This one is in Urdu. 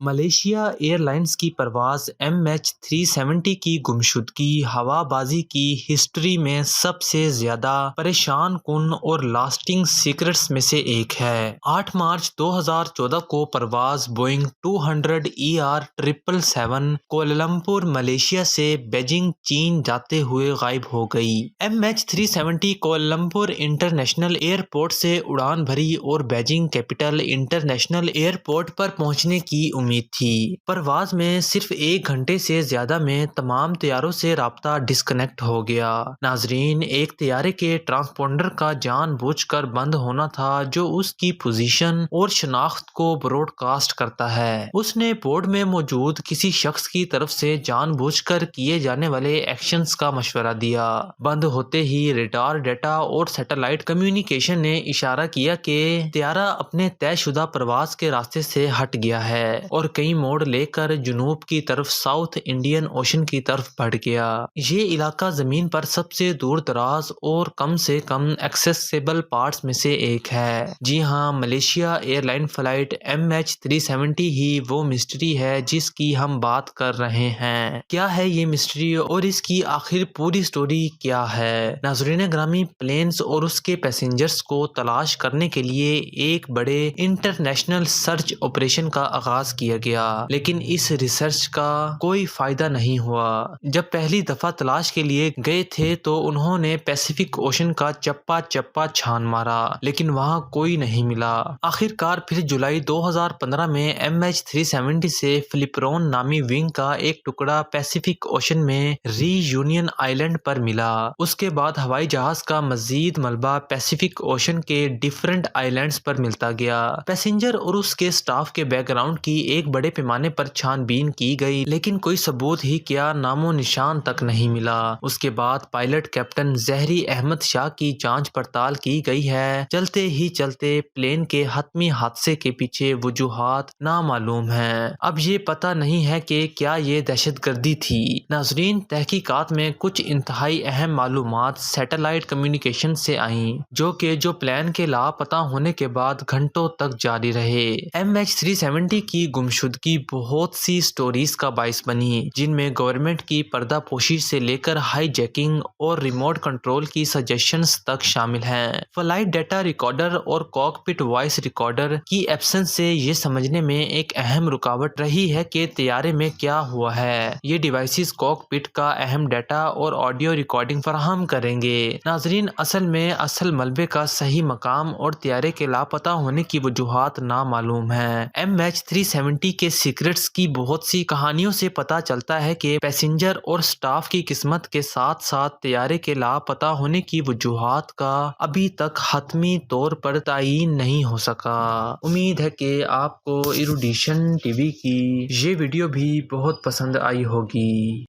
ملیشیا ایئر لائنز کی پرواز MH370 کی گمشدگی ہوا بازی کی ہسٹری میں سب سے زیادہ پریشان کن اور لاسٹنگ سیکرٹس میں سے ایک ہے۔ 8 مارچ 2014 کو پرواز بوئنگ 200 777 کوالالمپور ملیشیا سے بیجنگ چین جاتے ہوئے غائب ہو گئی۔ MH370 کوالالمپور انٹرنیشنل ایئرپورٹ سے اڑان بھری اور بیجنگ کیپٹل انٹرنیشنل ایئرپورٹ پر پہنچنے کی امید تھی۔ پرواز میں صرف 1 گھنٹے سے زیادہ میں تمام طیاروں سے رابطہ ڈسکنیکٹ ہو گیا۔ ناظرین، ایک طیارے کے ٹرانسپونڈر کا جان بوجھ کر بند ہونا تھا جو اس کی پوزیشن اور شناخت کو براڈ کاسٹ کرتا ہے۔ اس نے بورڈ میں موجود کسی شخص کی طرف سے جان بوجھ کر کیے جانے والے ایکشنز کا مشورہ دیا۔ بند ہوتے ہی ریڈار ڈیٹا اور سیٹلائٹ کمیونیکیشن نے اشارہ کیا کہ طیارہ اپنے طے شدہ پرواز کے راستے سے ہٹ گیا ہے اور کئی موڑ لے کر جنوب کی طرف ساؤتھ انڈین اوشن کی طرف بڑھ گیا۔ یہ علاقہ زمین پر سب سے دور دراز اور کم سے کم ایکسیسیبل پارٹس میں سے ایک ہے۔ جی ہاں، Malaysia airline flight MH370 ہی وہ مسٹری ہے جس کی ہم بات کر رہے ہیں۔ کیا ہے یہ مسٹری اور اس کی آخر پوری سٹوری کیا ہے؟ ناظرین گرامی، پلینز اور اس کے پیسنجرز کو تلاش کرنے کے لیے ایک بڑے انٹرنیشنل سرچ آپریشن کا آغاز کیا گیا، لیکن اس ریسرچ کا کوئی فائدہ نہیں ہوا۔ جب پہلی دفعہ تلاش کے لیے گئے تھے تو انہوں نے پیسیفک اوشن کا چپا چپا چھان مارا، لیکن وہاں کوئی نہیں ملا۔ آخر کار پھر جولائی 2015 میں MH370 سے فلپرون نامی ونگ کا ایک ٹکڑا پیسیفک اوشن میں ری یونین آئلینڈ پر ملا۔ اس کے بعد ہوائی جہاز کا مزید ملبہ پیسیفک اوشن کے ڈفرنٹ آئلینڈز پر ملتا گیا۔ پیسنجر اور اس کے سٹاف کے بیک گراؤنڈ کی ایک بڑے پیمانے پر چھان بین کی گئی، لیکن کوئی ثبوت ہی کیا نام و نشان تک نہیں ملا۔ اس کے بعد پائلٹ کیپٹن زہری احمد شاہ کی جانچ پڑتال کی گئی ہے۔ چلتے ہی چلتے پلین کے حتمی حادثے کے پیچھے وجوہات نامعلوم ہیں۔ اب یہ پتہ نہیں ہے کہ کیا یہ دہشت گردی تھی۔ ناظرین، تحقیقات میں کچھ انتہائی اہم معلومات سیٹلائٹ کمیونیکیشن سے آئیں جو پلین کے لاپتہ ہونے کے بعد گھنٹوں تک جاری رہے۔ MH370 کی گمشدگی بہت سی سٹوریز کا باعث بنی، جن میں گورنمنٹ کی پردہ پوشی سے لے کر ہائی جیکنگ اور ریموٹ کنٹرول کی سجیشنز تک شامل ہیں۔ فلائٹ ڈیٹا ریکارڈر اور کاکپٹ وائس ریکارڈر کی ایبسنس سے یہ سمجھنے میں ایک اہم رکاوٹ رہی ہے کہ طیارے میں کیا ہوا ہے۔ یہ ڈیوائسز کاکپٹ کا اہم ڈیٹا اور آڈیو ریکارڈنگ فراہم کریں گے۔ ناظرین، اصل ملبے کا صحیح مقام اور طیارے کے لاپتہ ہونے کی وجوہات نامعلوم ہیں۔ MH370 کے سیکرٹس کی بہت سی کہانیوں سے پتہ چلتا ہے کہ پیسنجر اور سٹاف کی قسمت کے ساتھ ساتھ طیارے کے لاپتہ ہونے کی وجوہات کا ابھی تک حتمی طور پر تعین نہیں ہو سکا۔ امید ہے کہ آپ کو ایروڈیشن ٹی وی کی یہ ویڈیو بھی بہت پسند آئی ہوگی۔